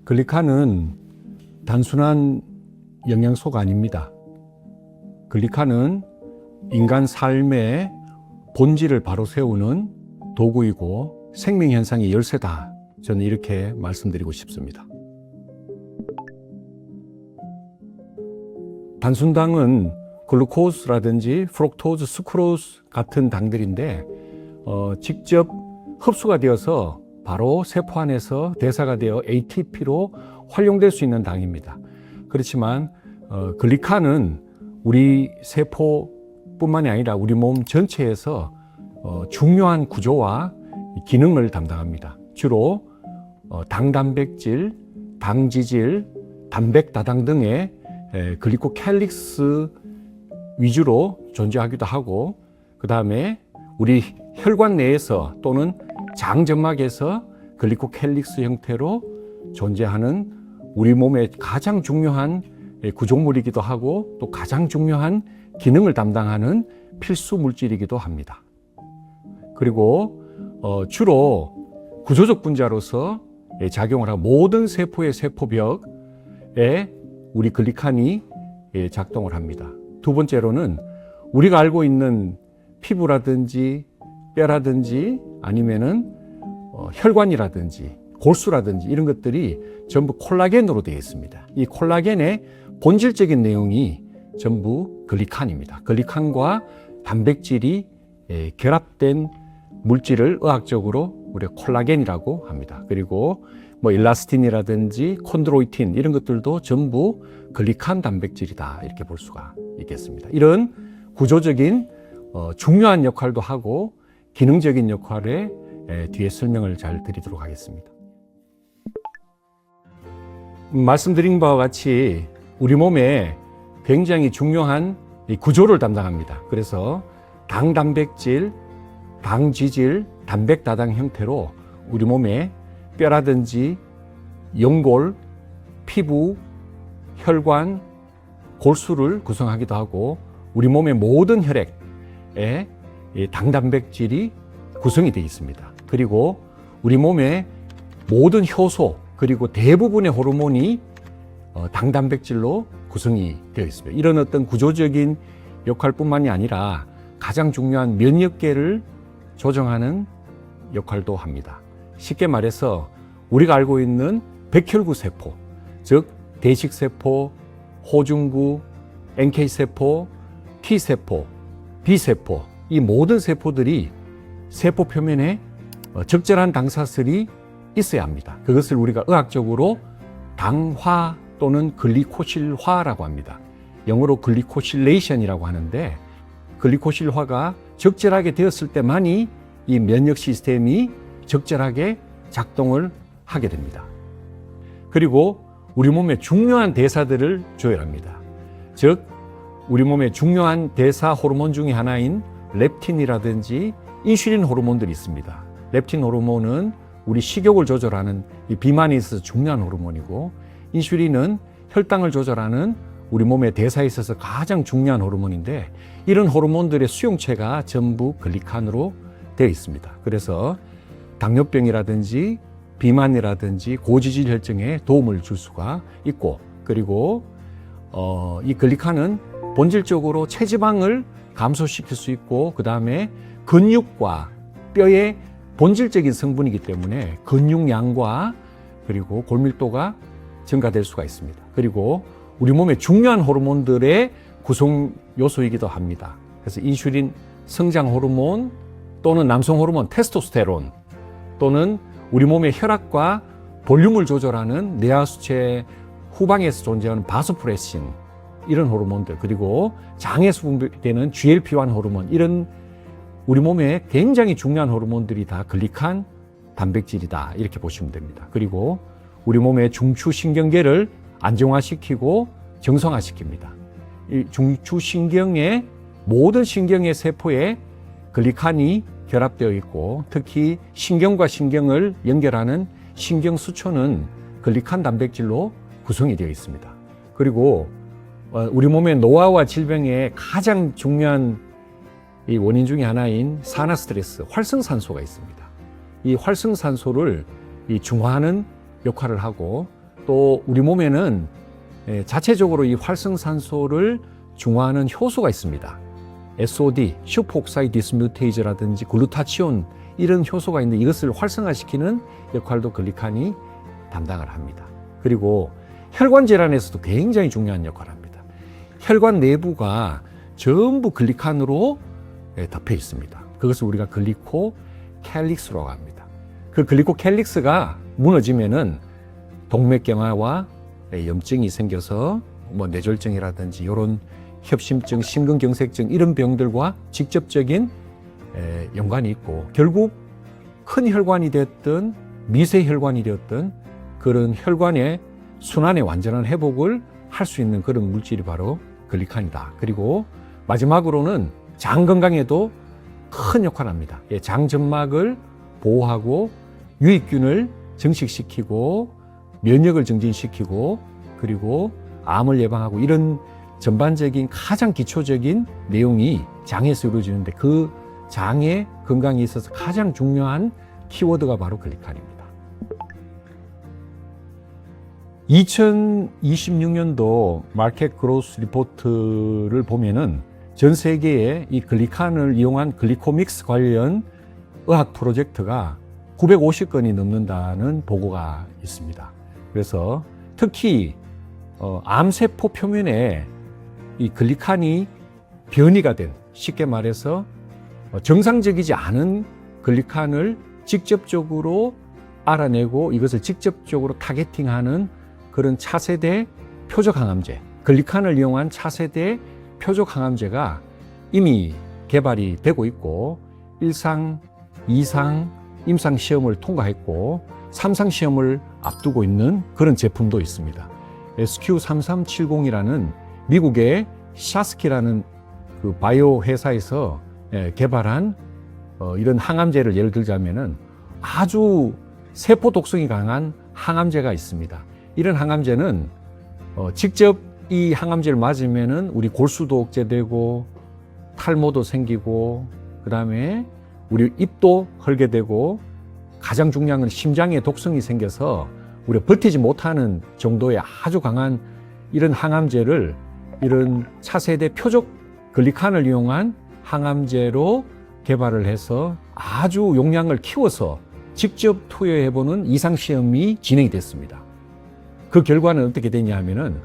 글리칸은 단순한 영양소가 아닙니다. 글리칸은 인간 삶의 본질을 바로 세우는 도구이고 생명현상의 열쇠다. 저는 이렇게 말씀드리고 싶습니다. 단순당은 글루코스라든지 프룩토즈, 수크로스 같은 당들인데 직접 흡수가 되어서 바로 세포 안에서 대사가 되어 ATP로 활용될 수 있는 당입니다. 그렇지만 글리칸은 우리 세포뿐만이 아니라 우리 몸 전체에서 중요한 구조와 기능을 담당합니다. 주로 당단백질, 당지질, 단백다당 등의 글리코캘릭스 위주로 존재하기도 하고, 그 다음에 우리 혈관 내에서 또는 장점막에서 글리코캘릭스 형태로 존재하는 우리 몸의 가장 중요한 구조물이기도 하고 또 가장 중요한 기능을 담당하는 필수 물질이기도 합니다. 그리고 주로 구조적 분자로서 작용을 하고 모든 세포의 세포벽에 우리 글리칸이 작동을 합니다. 두 번째로는 우리가 알고 있는 피부라든지 뼈라든지 아니면은 혈관이라든지 골수라든지 이런 것들이 전부 콜라겐으로 되어 있습니다. 이 콜라겐의 본질적인 내용이 전부 글리칸입니다. 글리칸과 단백질이 결합된 물질을 의학적으로 우리가 콜라겐이라고 합니다. 그리고 일라스틴이라든지 콘드로이틴 이런 것들도 전부 글리칸 단백질이다 이렇게 볼 수가 있겠습니다. 이런 구조적인 중요한 역할도 하고 기능적인 역할에 뒤에 설명을 잘 드리도록 하겠습니다. 말씀드린 바와 같이 우리 몸에 굉장히 중요한 구조를 담당합니다. 그래서 당단백질, 당지질, 단백다당 형태로 우리 몸에 뼈라든지 연골, 피부, 혈관, 골수를 구성하기도 하고 우리 몸의 모든 혈액에 당단백질이 구성이 되어 있습니다. 그리고 우리 몸의 모든 효소 그리고 대부분의 호르몬이 당단백질로 구성이 되어 있습니다. 이런 어떤 구조적인 역할뿐만이 아니라 가장 중요한 면역계를 조정하는 역할도 합니다. 쉽게 말해서 우리가 알고 있는 백혈구 세포, 즉 대식세포, 호중구, NK세포, T세포, B세포 이 모든 세포들이 세포 표면에 적절한 당사슬이 있어야 합니다. 그것을 우리가 의학적으로 당화 또는 글리코실화라고 합니다. 영어로 글리코실레이션이라고 하는데 글리코실화가 적절하게 되었을 때만이 이 면역 시스템이 적절하게 작동을 하게 됩니다. 그리고 우리 몸의 중요한 대사들을 조절합니다. 즉 우리 몸의 중요한 대사 호르몬 중에 하나인 렙틴이라든지 인슐린 호르몬들이 있습니다. 렙틴 호르몬은 우리 식욕을 조절하는 이 비만에 있어서 중요한 호르몬이고, 인슐린은 혈당을 조절하는 우리 몸의 대사에 있어서 가장 중요한 호르몬인데, 이런 호르몬들의 수용체가 전부 글리칸으로 되어 있습니다. 그래서 당뇨병이라든지 비만이라든지 고지질 혈증에 도움을 줄 수가 있고, 그리고 이 글리칸은 본질적으로 체지방을 감소시킬 수 있고, 그 다음에 근육과 뼈의 본질적인 성분이기 때문에 근육량과 그리고 골밀도가 증가될 수가 있습니다. 그리고 우리 몸의 중요한 호르몬들의 구성 요소이기도 합니다. 그래서 인슐린 성장 호르몬 또는 남성 호르몬 테스토스테론 또는 우리 몸의 혈압과 볼륨을 조절하는 뇌하수체 후방에서 존재하는 바소프레신 이런 호르몬들, 그리고 장에서 분비되는 GLP-1 호르몬, 이런 우리 몸에 굉장히 중요한 호르몬들이 다 글리칸 단백질이다 이렇게 보시면 됩니다. 그리고 우리 몸의 중추신경계를 안정화시키고 정상화시킵니다. 이 중추신경의 모든 신경의 세포에 글리칸이 결합되어 있고, 특히 신경과 신경을 연결하는 신경수초는 글리칸 단백질로 구성이 되어 있습니다. 그리고 우리 몸의 노화와 질병의 가장 중요한 이 원인 중에 하나인 산화스트레스, 활성산소가 있습니다. 이 활성산소를 중화하는 역할을 하고, 또 우리 몸에는 자체적으로 이 활성산소를 중화하는 효소가 있습니다. SOD, 슈퍼옥사이드 디스뮤테이즈라든지 글루타치온 이런 효소가 있는데 이것을 활성화시키는 역할도 글리칸이 담당을 합니다. 그리고 혈관 질환에서도 굉장히 중요한 역할을 합니다. 혈관 내부가 전부 글리칸으로 덮여 있습니다. 그것을 우리가 글리코캘릭스라고 합니다. 그 글리코캘릭스가 무너지면은 동맥경화와 염증이 생겨서 뭐 뇌졸중이라든지 이런 협심증, 심근경색증 이런 병들과 직접적인 연관이 있고 결국 큰 혈관이 됐든 미세혈관이 되었든 그런 혈관의 순환의 완전한 회복을 할 수 있는 그런 물질이 바로 글리칸이다. 그리고 마지막으로는 장 건강에도 큰 역할을 합니다. 장 점막을 보호하고 유익균을 증식시키고 면역을 증진시키고 그리고 암을 예방하고 이런 전반적인 가장 기초적인 내용이 장에서 이루어지는데 그 장의 건강에 있어서 가장 중요한 키워드가 바로 글리칸입니다. 2026년도 마켓 그로스 리포트를 보면은 전 세계에 이 글리칸을 이용한 글리코믹스 관련 의학 프로젝트가 950건이 넘는다는 보고가 있습니다. 그래서 특히 암세포 표면에 이 글리칸이 변이가 된, 쉽게 말해서 정상적이지 않은 글리칸을 직접적으로 알아내고 이것을 직접적으로 타겟팅하는 그런 차세대 표적항암제, 글리칸을 이용한 차세대 표적항암제가 이미 개발이 되고 있고 1상, 2상, 임상 시험을 통과했고 3상 시험을 앞두고 있는 그런 제품도 있습니다. SQ3370이라는 미국의 샤스키라는 그 바이오 회사에서 개발한 이런 항암제를 예를 들자면은 아주 세포 독성이 강한 항암제가 있습니다. 이런 항암제는 직접 이 항암제를 맞으면은 우리 골수도 억제되고 탈모도 생기고 그다음에 우리 입도 헐게 되고 가장 중요한 건 심장에 독성이 생겨서 우리가 버티지 못하는 정도의 아주 강한 이런 항암제를 이런 차세대 표적 글리칸을 이용한 항암제로 개발을 해서 아주 용량을 키워서 직접 투여해보는 이상시험이 진행이 됐습니다. 그 결과는 어떻게 되냐 하면은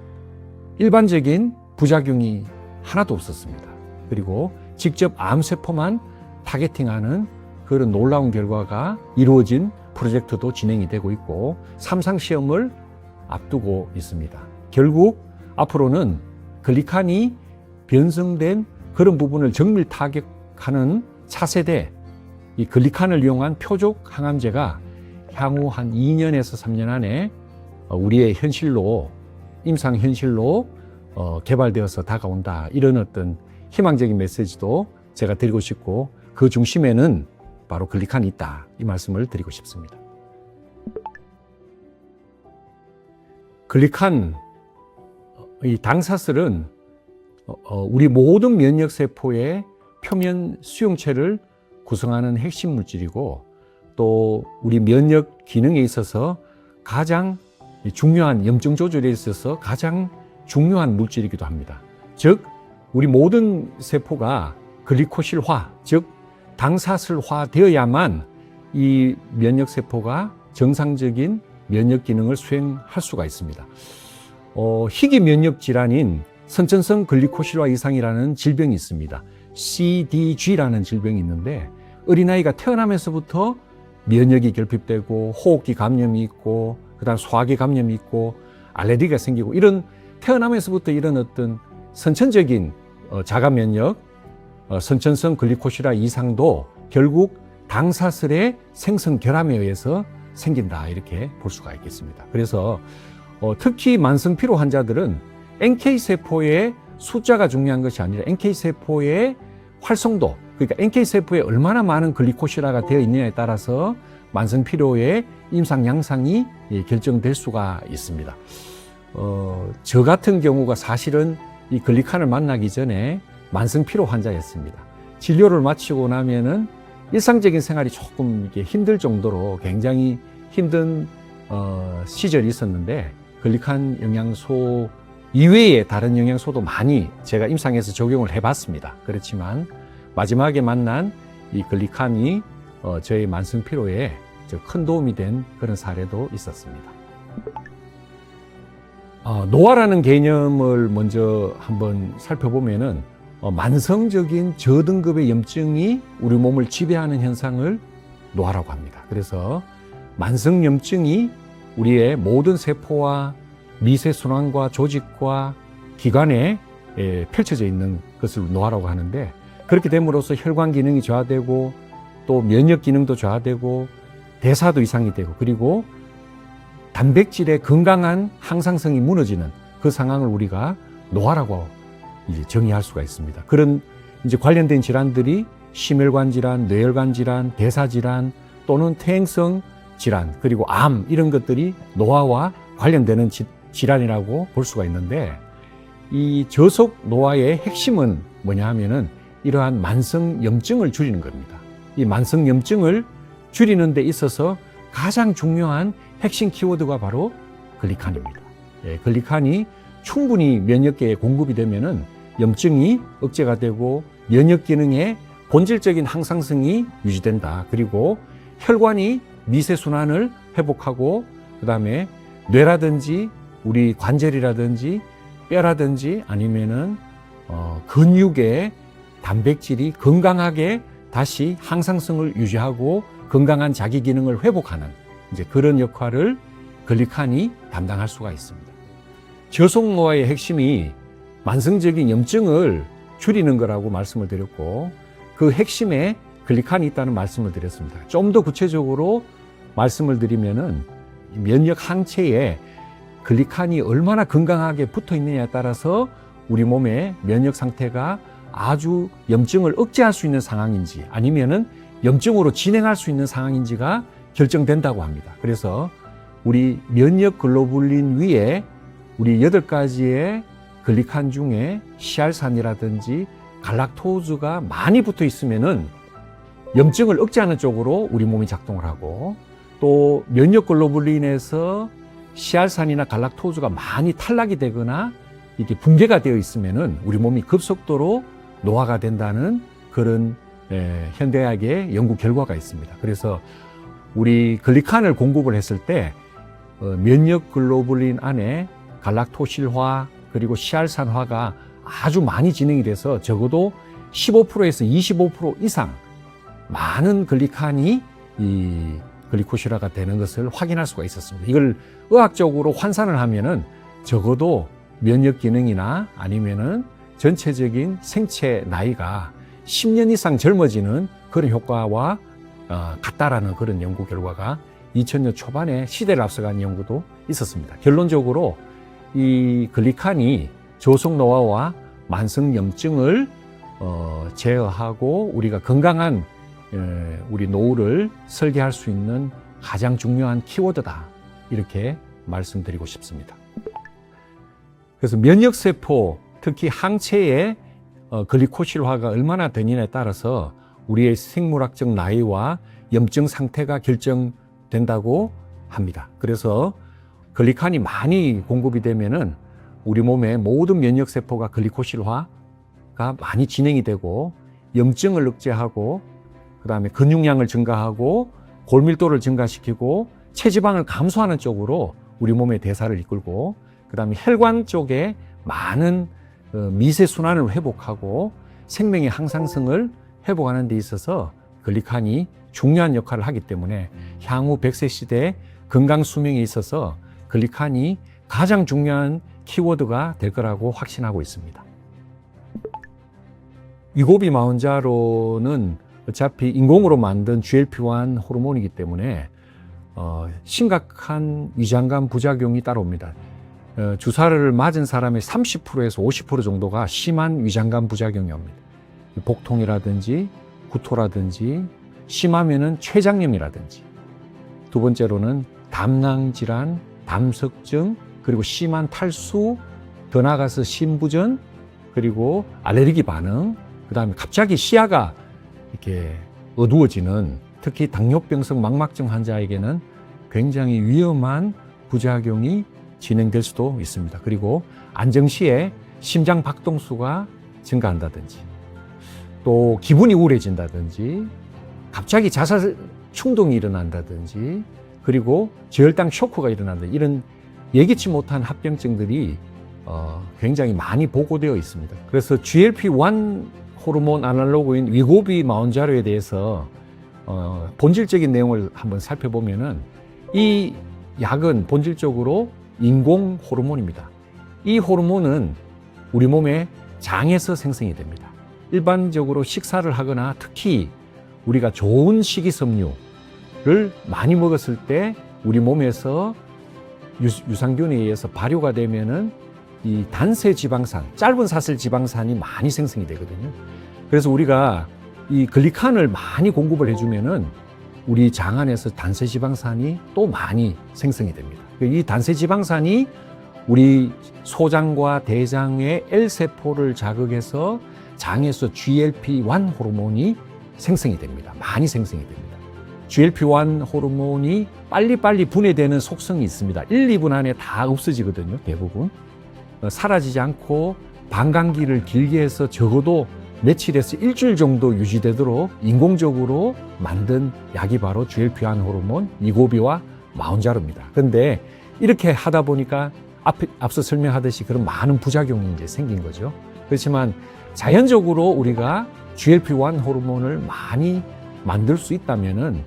일반적인 부작용이 하나도 없었습니다. 그리고 직접 암세포만 타겟팅하는 그런 놀라운 결과가 이루어진 프로젝트도 진행이 되고 있고 3상 시험을 앞두고 있습니다. 결국 앞으로는 글리칸이 변성된 그런 부분을 정밀 타격하는 차세대 이 글리칸을 이용한 표적 항암제가 향후 한 2년에서 3년 안에 우리의 현실로 임상 현실로 개발되어서 다가온다. 이런 어떤 희망적인 메시지도 제가 드리고 싶고 그 중심에는 바로 글리칸이 있다. 이 말씀을 드리고 싶습니다. 글리칸, 이 당사슬은 우리 모든 면역세포의 표면 수용체를 구성하는 핵심 물질이고 또 우리 면역 기능에 있어서 가장 중요한 염증 조절에 있어서 가장 중요한 물질이기도 합니다. 즉 우리 모든 세포가 글리코실화, 즉 당사슬화 되어야만 이 면역세포가 정상적인 면역 기능을 수행할 수가 있습니다. 희귀 면역 질환인 선천성 글리코실화 이상이라는 질병이 있습니다. CDG라는 질병이 있는데 어린아이가 태어나면서부터 면역이 결핍되고 호흡기 감염이 있고 그다음 소화기 감염이 있고 알레르기가 생기고 이런 태어나면서부터 이런 어떤 선천적인 자가 면역, 선천성 글리코실화 이상도 결국 당사슬의 생성 결함에 의해서 생긴다 이렇게 볼 수가 있겠습니다. 그래서 특히 만성 피로 환자들은 NK세포의 숫자가 중요한 것이 아니라 NK세포의 활성도, 그러니까 NK세포에 얼마나 많은 글리코실화가 되어 있느냐에 따라서 만성 피로의 임상 양상이 결정될 수가 있습니다. 저 같은 경우가 사실은 이 글리칸을 만나기 전에 만성 피로 환자였습니다. 진료를 마치고 나면은 일상적인 생활이 조금 이게 힘들 정도로 굉장히 힘든 시절이 있었는데 글리칸 영양소 이외에 다른 영양소도 많이 제가 임상에서 적용을 해봤습니다. 그렇지만 마지막에 만난 이 글리칸이 저의 만성 피로에 큰 도움이 된 그런 사례도 있었습니다. 노화라는 개념을 먼저 한번 살펴보면은 만성적인 저등급의 염증이 우리 몸을 지배하는 현상을 노화라고 합니다. 그래서 만성염증이 우리의 모든 세포와 미세순환과 조직과 기관에 펼쳐져 있는 것을 노화라고 하는데, 그렇게 됨으로써 혈관 기능이 저하되고 또 면역 기능도 저하되고 대사도 이상이 되고, 그리고 단백질의 건강한 항상성이 무너지는 그 상황을 우리가 노화라고 이제 정의할 수가 있습니다. 그런 이제 관련된 질환들이 심혈관 질환, 뇌혈관 질환, 대사 질환 또는 퇴행성 질환, 그리고 암, 이런 것들이 노화와 관련되는 질환이라고 볼 수가 있는데, 이 저속 노화의 핵심은 뭐냐 하면은 이러한 만성염증을 줄이는 겁니다. 이 만성염증을 줄이는 데 있어서 가장 중요한 핵심 키워드가 바로 글리칸입니다. 글리칸이 충분히 면역계에 공급이 되면은 염증이 억제가 되고 면역 기능의 본질적인 항상성이 유지된다. 그리고 혈관이 미세순환을 회복하고, 그 다음에 뇌라든지 우리 관절이라든지 뼈라든지 아니면은 근육의 단백질이 건강하게 다시 항상성을 유지하고 건강한 자기 기능을 회복하는 이제 그런 역할을 글리칸이 담당할 수가 있습니다. 저속 노화의 핵심이 만성적인 염증을 줄이는 거라고 말씀을 드렸고, 그 핵심에 글리칸이 있다는 말씀을 드렸습니다. 좀 더 구체적으로 말씀을 드리면은 면역 항체에 글리칸이 얼마나 건강하게 붙어 있느냐에 따라서 우리 몸의 면역 상태가 아주 염증을 억제할 수 있는 상황인지 아니면은 염증으로 진행할 수 있는 상황인지가 결정된다고 합니다. 그래서 우리 면역 글로불린 위에 우리 8가지의 글리칸 중에 시알산이라든지 갈락토즈가 많이 붙어 있으면은 염증을 억제하는 쪽으로 우리 몸이 작동을 하고, 또 면역 글로불린에서 시알산이나 갈락토즈가 많이 탈락이 되거나 이렇게 붕괴가 되어 있으면은 우리 몸이 급속도로 노화가 된다는 그런 현대의학의 연구 결과가 있습니다. 그래서 우리 글리칸을 공급을 했을 때 면역 글로불린 안에 갈락토실화 그리고 시알산화가 아주 많이 진행이 돼서 적어도 15%에서 25% 이상 많은 글리칸이 이 글리코실화가 되는 것을 확인할 수가 있었습니다. 이걸 의학적으로 환산을 하면은 적어도 면역 기능이나 아니면은 전체적인 생체 나이가 10년 이상 젊어지는 그런 효과와 같다라는 그런 연구 결과가 2000년 초반에 시대를 앞서간 연구도 있었습니다. 결론적으로 이 글리칸이 저속 노화와 만성 염증을 제어하고 우리가 건강한 우리 노후를 설계할 수 있는 가장 중요한 키워드다, 이렇게 말씀드리고 싶습니다. 그래서 면역세포, 특히 항체의 글리코실화가 얼마나 되느냐에 따라서 우리의 생물학적 나이와 염증 상태가 결정된다고 합니다. 그래서 글리칸이 많이 공급이 되면은 우리 몸의 모든 면역세포가 글리코실화가 많이 진행이 되고 염증을 억제하고, 그 다음에 근육량을 증가하고 골밀도를 증가시키고 체지방을 감소하는 쪽으로 우리 몸의 대사를 이끌고, 그 다음에 혈관 쪽에 많은 미세순환을 회복하고 생명의 항상성을 회복하는 데 있어서 글리칸이 중요한 역할을 하기 때문에 향후 100세 시대의 건강 수명에 있어서 글리칸이 가장 중요한 키워드가 될 거라고 확신하고 있습니다. 위고비 마흔자로는 어차피 인공으로 만든 GLP-1 호르몬이기 때문에 심각한 위장관 부작용이 따라옵니다. 주사를 맞은 사람의 30%에서 50% 정도가 심한 위장관 부작용이 옵니다. 복통이라든지 구토라든지 심하면은 췌장염이라든지, 두 번째로는 담낭질환, 담석증, 그리고 심한 탈수, 더 나아가서 심부전, 그리고 알레르기 반응, 그 다음에 갑자기 시야가 이렇게 어두워지는, 특히 당뇨병성 망막증 환자에게는 굉장히 위험한 부작용이 진행될 수도 있습니다. 그리고 안정시에 심장 박동수가 증가한다든지 또 기분이 우울해진다든지 갑자기 자살 충동이 일어난다든지 그리고 저혈당 쇼크가 일어난다든지 이런 예기치 못한 합병증들이 굉장히 많이 보고되어 있습니다. 그래서 GLP-1 호르몬 아날로그인 위고비 마운자로에 대해서 본질적인 내용을 한번 살펴보면은 이 약은 본질적으로 인공 호르몬입니다. 이 호르몬은 우리 몸의 장에서 생성이 됩니다. 일반적으로 식사를 하거나 특히 우리가 좋은 식이섬유를 많이 먹었을 때 우리 몸에서 유산균에 의해서 발효가 되면은 이 단세 지방산, 짧은 사슬 지방산이 많이 생성이 되거든요. 그래서 우리가 이 글리칸을 많이 공급을 해주면은 우리 장 안에서 단세 지방산이 또 많이 생성이 됩니다. 이 단세 지방산이 우리 소장과 대장의 L세포를 자극해서 장에서 GLP-1 호르몬이 생성이 됩니다. 많이 생성이 됩니다. GLP-1 호르몬이 빨리빨리 분해되는 속성이 있습니다. 1, 2분 안에 다 없어지거든요, 대부분. 사라지지 않고 방광기를 길게 해서 적어도 며칠에서 일주일 정도 유지되도록 인공적으로 만든 약이 바로 GLP-1 호르몬 위고비와 마운자로입니다. 그런데 이렇게 하다 보니까 앞서 설명하듯이 그런 많은 부작용이 이제 생긴 거죠. 그렇지만 자연적으로 우리가 GLP-1 호르몬을 많이 만들 수 있다면은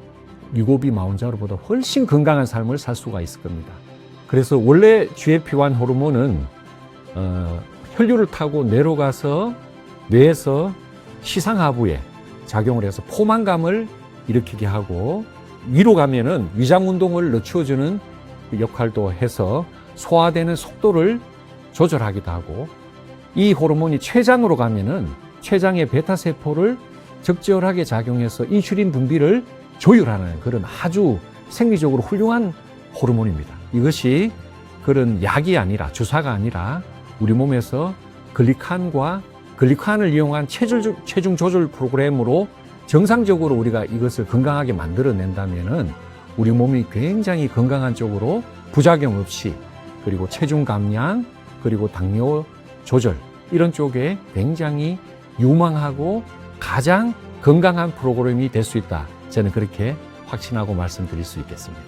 위고비 마운자로보다 훨씬 건강한 삶을 살 수가 있을 겁니다. 그래서 원래 GLP-1 호르몬은 혈류를 타고 뇌로 가서 뇌에서 시상하부에 작용을 해서 포만감을 일으키게 하고 위로 가면은 위장 운동을 늦춰주는 역할도 해서 소화되는 속도를 조절하기도 하고 이 호르몬이 췌장으로 가면은 췌장의 베타세포를 적절하게 작용해서 인슐린 분비를 조율하는 그런 아주 생리적으로 훌륭한 호르몬입니다. 이것이 그런 약이 아니라 주사가 아니라 우리 몸에서 글리칸을 이용한 체중 조절 프로그램으로 정상적으로 우리가 이것을 건강하게 만들어낸다면은 우리 몸이 굉장히 건강한 쪽으로 부작용 없이 그리고 체중 감량 그리고 당뇨 조절 이런 쪽에 굉장히 유망하고 가장 건강한 프로그램이 될 수 있다. 저는 그렇게 확신하고 말씀드릴 수 있겠습니다.